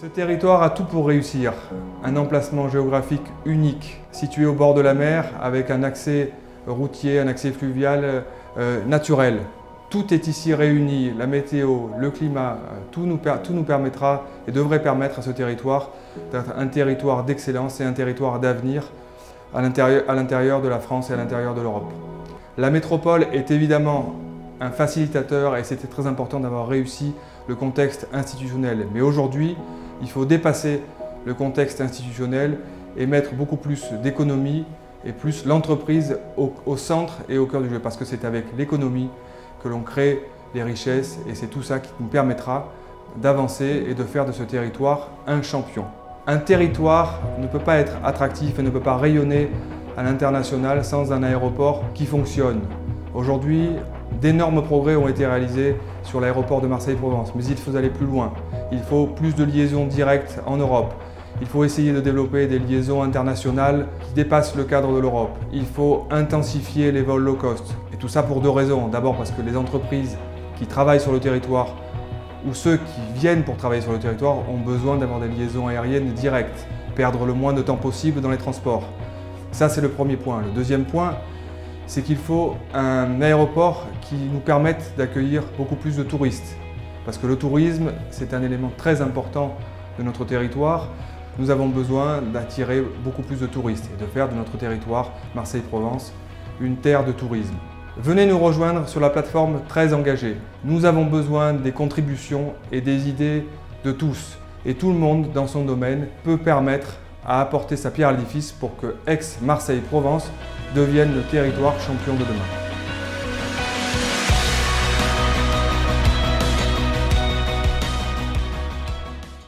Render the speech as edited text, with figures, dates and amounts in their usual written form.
Ce territoire a tout pour réussir. Un emplacement géographique unique, situé au bord de la mer, avec un accès routier, un accès fluvial naturel. Tout est ici réuni, la météo, le climat, tout nous permettra et devrait permettre à ce territoire d'être un territoire d'excellence et un territoire d'avenir à l'intérieur de la France et à l'intérieur de l'Europe. La métropole est évidemment un facilitateur et c'était très important d'avoir réussi le contexte institutionnel. Mais aujourd'hui, il faut dépasser le contexte institutionnel et mettre beaucoup plus d'économie et plus l'entreprise au centre et au cœur du jeu. Parce que c'est avec l'économie que l'on crée les richesses et c'est tout ça qui nous permettra d'avancer et de faire de ce territoire un champion. Un territoire ne peut pas être attractif et ne peut pas rayonner à l'international sans un aéroport qui fonctionne. Aujourd'hui, d'énormes progrès ont été réalisés sur l'aéroport de Marseille-Provence, mais il faut aller plus loin. Il faut plus de liaisons directes en Europe. Il faut essayer de développer des liaisons internationales qui dépassent le cadre de l'Europe. Il faut intensifier les vols low cost. Et tout ça pour deux raisons. D'abord parce que les entreprises qui travaillent sur le territoire ou ceux qui viennent pour travailler sur le territoire ont besoin d'avoir des liaisons aériennes directes, perdre le moins de temps possible dans les transports. Ça, c'est le premier point. Le deuxième point, c'est qu'il faut un aéroport qui nous permette d'accueillir beaucoup plus de touristes. Parce que le tourisme, c'est un élément très important de notre territoire. Nous avons besoin d'attirer beaucoup plus de touristes et de faire de notre territoire, Marseille-Provence, une terre de tourisme. Venez nous rejoindre sur la plateforme Très Engagé. Nous avons besoin des contributions et des idées de tous. Et tout le monde dans son domaine peut permettre à apporter sa pierre à l'édifice pour que Aix-Marseille-Provence devienne le territoire champion de demain.